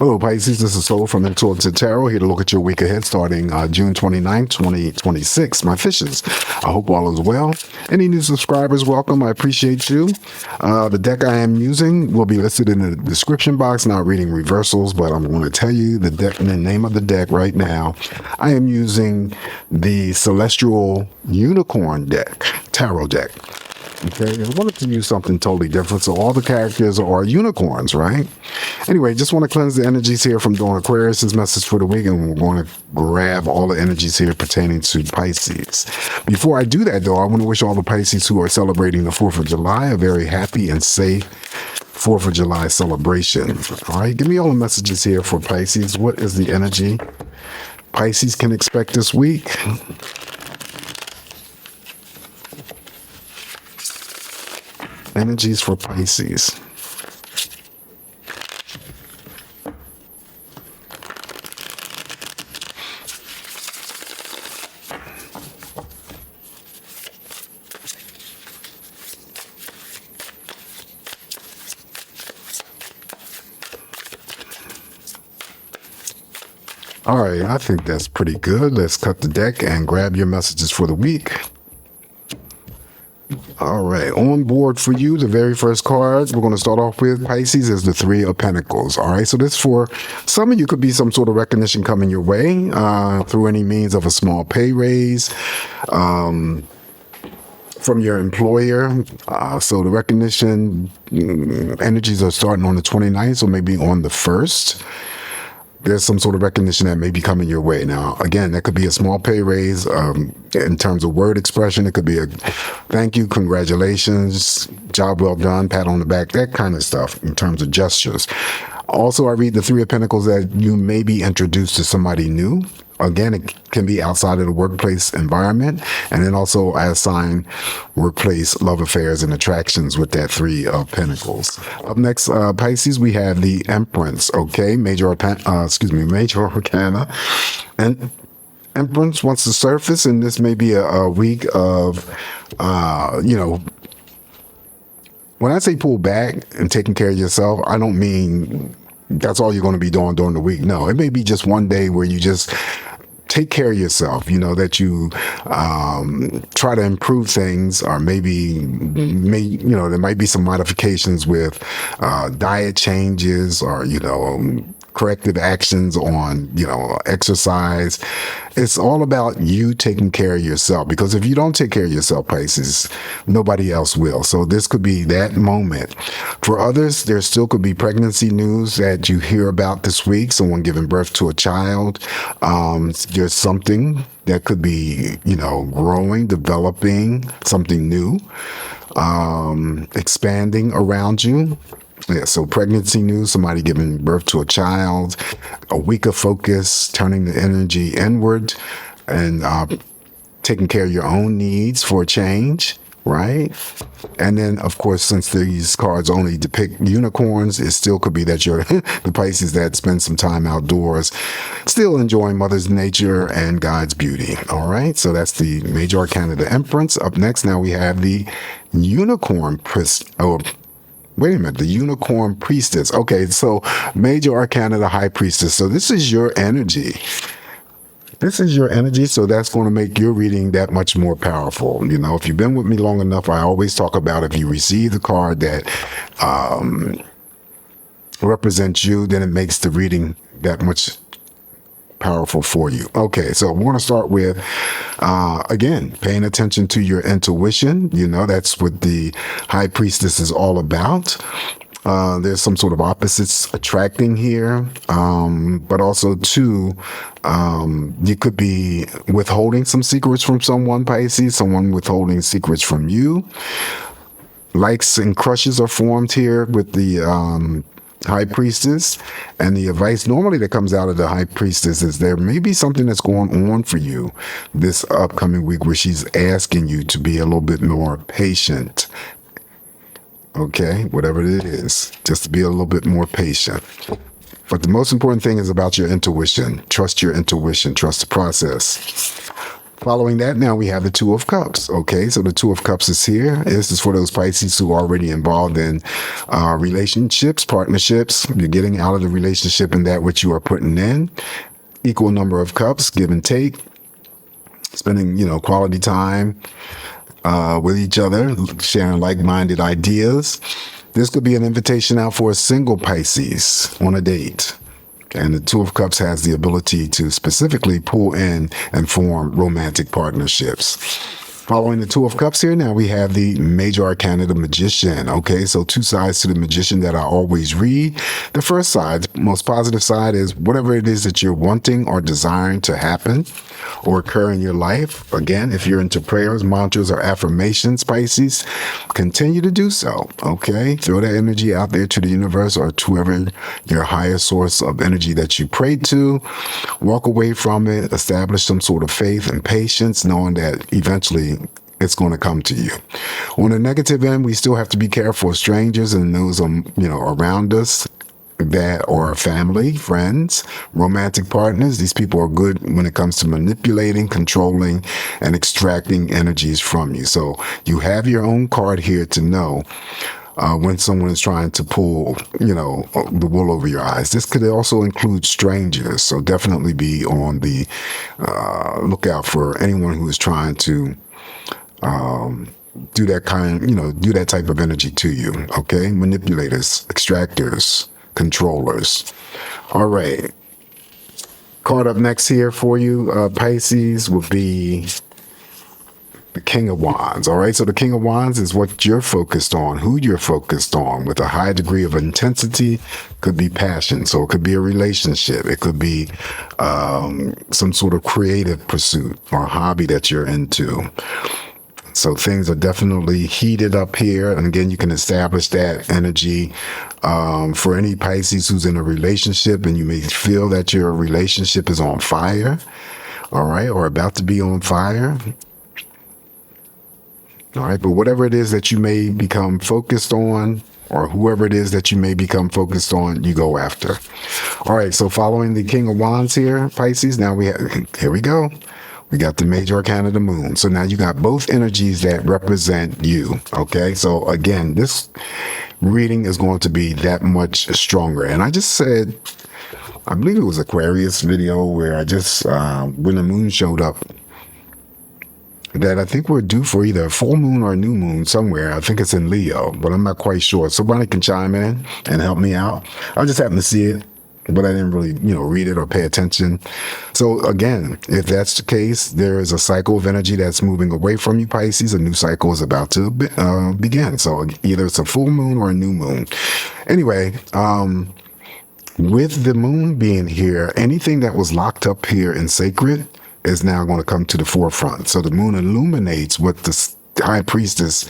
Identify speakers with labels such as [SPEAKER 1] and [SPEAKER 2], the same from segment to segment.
[SPEAKER 1] Hello, Pisces. This is Soul from Intuitive Tarot, here to look at your week ahead starting June 29th, 2026. My fishes, I hope all is well. Any new subscribers, welcome. I appreciate you. The deck I am using will be listed in the description box. Not reading reversals, but I'm going to tell you the name of the deck right now. I am using the Celestial Unicorn deck, tarot deck. Okay, I wanted to use something totally different. So all the characters are unicorns, right? Anyway, just want to cleanse the energies here from Dawn Aquarius' message for the week, and we're going to grab all the energies here pertaining to Pisces. Before I do that, though, I want to wish all the Pisces who are celebrating the 4th of July a very happy and safe 4th of July celebration. All right, give me all the messages here for Pisces. What is the energy Pisces can expect this week? Energies for Pisces. All right, I think that's pretty good. Let's cut the deck and grab your messages for the week. All right, on board for you, the very first card we're going to start off with, Pisces, is the Three of Pentacles. All right, so this for some of you could be some sort of recognition coming your way through any means of a small pay raise from your employer. So the recognition energies are starting on the 29th, so maybe on the 1st. There's some sort of recognition that may be coming your way. Now, again, that could be a small pay raise in terms of word expression. It could be a thank you, congratulations, job well done, pat on the back, that kind of stuff in terms of gestures. Also, I read the Three of Pentacles that you may be introduced to somebody new. Again, it can be outside of the workplace environment. And then also I assign workplace love affairs and attractions with that Three of Pentacles. Up next, Pisces, we have the Empress. Okay, Major Arcana. And Empress wants to surface, and this may be a week of, when I say pull back and taking care of yourself, I don't mean that's all you're going to be doing during the week. No, it may be just one day where you just take care of yourself, that you try to improve things, or maybe there might be some modifications with diet changes, or, corrective actions on, exercise. It's all about you taking care of yourself, because if you don't take care of yourself, Pisces, nobody else will. So this could be that moment. For others, there still could be pregnancy news that you hear about this week, someone giving birth to a child. There's something that could be, growing, developing, something new, expanding around you. Yeah, so pregnancy news, somebody giving birth to a child, a week of focus, turning the energy inward, and taking care of your own needs for a change, right? And then, of course, since these cards only depict unicorns, it still could be that you're the Pisces that spend some time outdoors, still enjoying Mother's nature and God's beauty, all right? So that's the Major Arcana, the Empress. Up next, now we have the Unicorn the Unicorn Priestess. Okay, so Major Arcana, the High Priestess. So this is your energy. This is your energy, so that's going to make your reading that much more powerful. If you've been with me long enough, I always talk about if you receive the card that represents you, then it makes the reading that much powerful for you. Okay, so we're going to start with, again, paying attention to your intuition. That's what the High Priestess is all about. There's some sort of opposites attracting here, but also too, you could be withholding some secrets from someone, Pisces, someone withholding secrets from you. Likes and crushes are formed here with the High Priestess, and the advice normally that comes out of the High Priestess is there may be something that's going on for you this upcoming week where she's asking you to be a little bit more patient. Okay, whatever it is, just to be a little bit more patient. But the most important thing is about your intuition. Trust your intuition, trust the process. Following that, now we have the Two of Cups. Okay, so the Two of Cups is here. This is for those Pisces who are already involved in relationships, partnerships. You're getting out of the relationship and that which you are putting in. Equal number of cups, give and take. Spending, quality time with each other, sharing like-minded ideas. This could be an invitation out for a single Pisces on a date. And the Two of Cups has the ability to specifically pull in and form romantic partnerships. Following the Two of Cups here, now we have the Major Arcana, the Magician. Okay, so two sides to the Magician that I always read. The first side, most positive side, is whatever it is that you're wanting or desiring to happen or occur in your life. Again, if you're into prayers, mantras, or affirmations, Pisces, continue to do so. Okay, throw that energy out there to the universe or to whoever your higher source of energy that you pray to. Walk away from it, establish some sort of faith and patience, knowing that eventually it's going to come to you. On the negative end, we still have to be careful of strangers and those, around us that are family, friends, romantic partners. These people are good when it comes to manipulating, controlling, and extracting energies from you. So you have your own card here to know when someone is trying to pull, the wool over your eyes. This could also include strangers. So definitely be on the lookout for anyone who is trying to do that type of energy to you. Okay. Manipulators, extractors, controllers. All right. Card up next here for you, Pisces, will be the King of Wands. All right. So the King of Wands is what you're focused on, who you're focused on with a high degree of intensity. Could be passion. So it could be a relationship. It could be some sort of creative pursuit or hobby that you're into. So things are definitely heated up here. And again, you can establish that energy for any Pisces who's in a relationship and you may feel that your relationship is on fire. All right. Or about to be on fire. All right. But whatever it is that you may become focused on, or whoever it is that you may become focused on, you go after. All right. So following the King of Wands here, Pisces, now here we go. We got the Major Arcana, the Moon. So now you got both energies that represent you. Okay. So again, this reading is going to be that much stronger. And I just said, I believe it was Aquarius video where I just, when the moon showed up, that I think we're due for either a full moon or a new moon somewhere. I think it's in Leo, but I'm not quite sure. Somebody can chime in and help me out. I just happened to see it, but I didn't really, read it or pay attention. So again, if that's the case, there is a cycle of energy that's moving away from you, Pisces. A new cycle is about to begin. So either it's a full moon or a new moon. Anyway, with the moon being here, anything that was locked up here in sacred is now going to come to the forefront. So the moon illuminates what the high priestess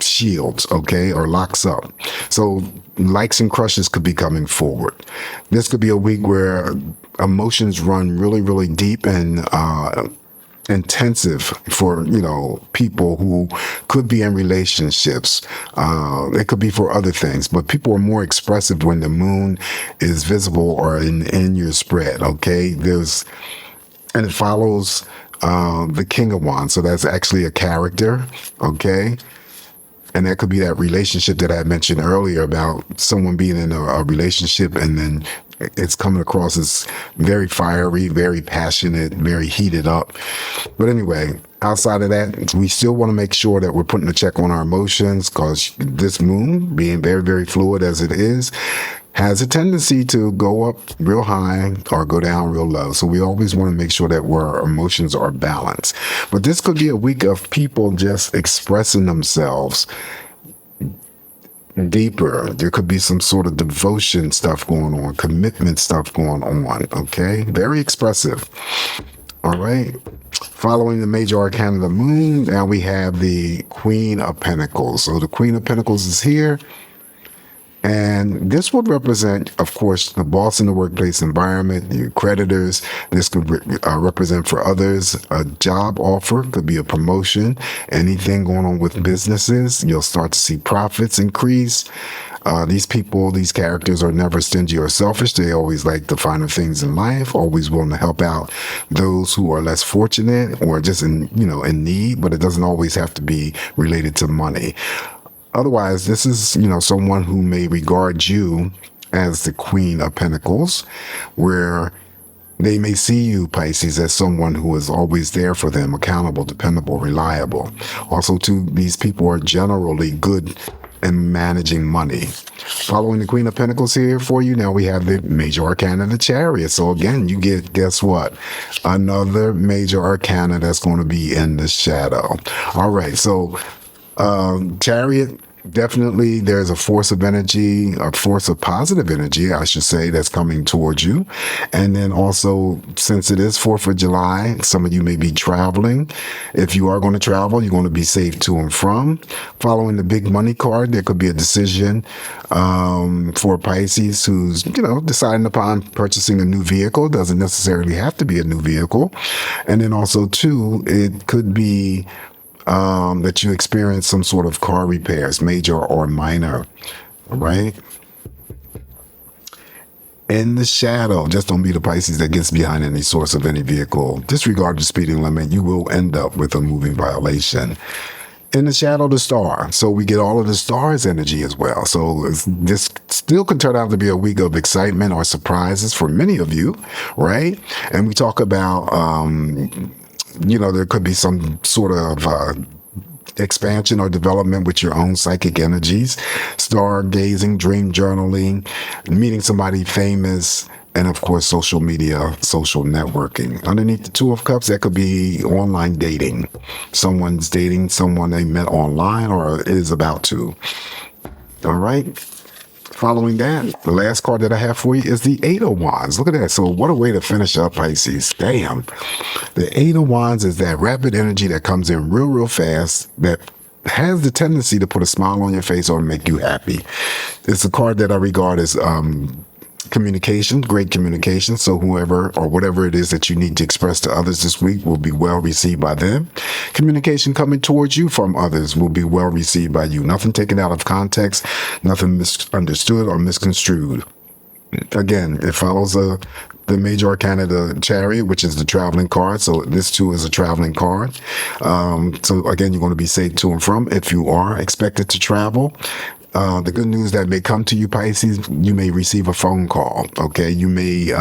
[SPEAKER 1] shields, okay, or locks up. So likes and crushes could be coming forward. This could be a week where emotions run really, really deep and intensive for, people who could be in relationships. It could be for other things, but people are more expressive when the moon is visible or in your spread, okay? And it follows the King of Wands. So that's actually a character, okay? And that could be that relationship that I mentioned earlier about someone being in a relationship and then it's coming across as very fiery, very passionate, very heated up. But anyway, outside of that, we still want to make sure that we're putting a check on our emotions because this moon, being very, very fluid as it is, has a tendency to go up real high or go down real low. So we always want to make sure that our emotions are balanced. But this could be a week of people just expressing themselves deeper. There could be some sort of devotion stuff going on, commitment stuff going on. Okay. Very expressive. All right. Following the Major Arcana of the Moon, now we have the Queen of Pentacles. So the Queen of Pentacles is here. And this would represent, of course, the boss in the workplace environment, your creditors. This could represent for others a job offer, could be a promotion, anything going on with businesses. You'll start to see profits increase. These people, these characters are never stingy or selfish. They always like the finer things in life, always willing to help out those who are less fortunate or just in need, but it doesn't always have to be related to money. Otherwise, this is, someone who may regard you as the Queen of Pentacles, where they may see you, Pisces, as someone who is always there for them, accountable, dependable, reliable. Also, too, these people are generally good in managing money. Following the Queen of Pentacles here for you, now we have the Major Arcana, the Chariot. So again, you get, guess what? Another Major Arcana that's going to be in the shadow. All right, so Chariot, definitely there's a force of energy, a force of positive energy, I should say, that's coming towards you. And then also, since it is 4th of July, some of you may be traveling. If you are going to travel, you're going to be safe to and from. Following the big money card, there could be a decision for Pisces who's, deciding upon purchasing a new vehicle. It doesn't necessarily have to be a new vehicle. And then also, too, it could be that you experience some sort of car repairs, major or minor, right? In the shadow, just don't be the Pisces that gets behind any source of any vehicle. Disregard the speeding limit. You will end up with a moving violation. In the shadow, the star. So we get all of the star's energy as well. So this still can turn out to be a week of excitement or surprises for many of you, right? And we talk about there could be some sort of expansion or development with your own psychic energies, stargazing, dream journaling, meeting somebody famous, and of course, social media, social networking. Underneath the Two of Cups, that could be online dating. Someone's dating someone they met online or is about to. All right. Following that, the last card that I have for you is the Eight of Wands. Look at that. So what a way to finish up, Pisces. Damn. The Eight of Wands is that rapid energy that comes in real, real fast, that has the tendency to put a smile on your face or make you happy. It's a card that I regard as communication, great communication. So whoever or whatever it is that you need to express to others this week will be well received by them. Communication coming towards you from others will be well received by you. Nothing taken out of context, nothing misunderstood or misconstrued. Again, it follows the Major Arcana, the Chariot, which is the traveling card. So this too is a traveling card. So again, you're going to be safe to and from if you are expected to travel. The good news that may come to you, Pisces, you may receive a phone call. Okay, you may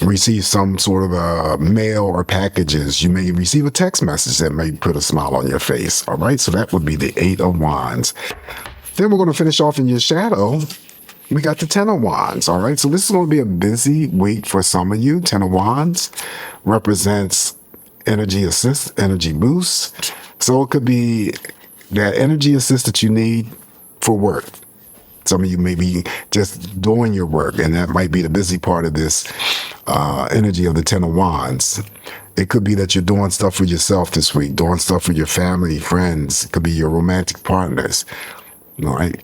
[SPEAKER 1] receive some sort of a mail or packages. You may receive a text message that may put a smile on your face. All right, so that would be the Eight of Wands. Then we're going to finish off in your shadow. We got the Ten of Wands. All right, so this is going to be a busy week for some of you. Ten of Wands represents energy assist, energy boost. So it could be that energy assist that you need for work. Some of you may be just doing your work, and that might be the busy part of this energy of the Ten of Wands. It could be that you're doing stuff for yourself this week, doing stuff for your family, friends. It could be your romantic partners. All right.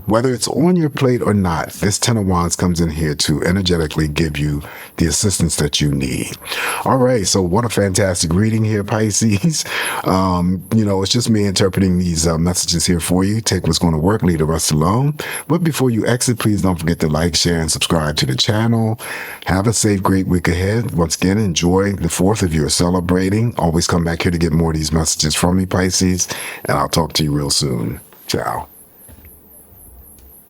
[SPEAKER 1] Whether it's on your plate or not, this Ten of Wands comes in here to energetically give you the assistance that you need. All right, so what a fantastic reading here, Pisces. It's just me interpreting these messages here for you. Take what's going to work, leave the rest alone. But before you exit, please don't forget to like, share, and subscribe to the channel. Have a safe, great week ahead. Once again, enjoy the 4th if you're celebrating. Always come back here to get more of these messages from me, Pisces, and I'll talk to you real soon. Ciao.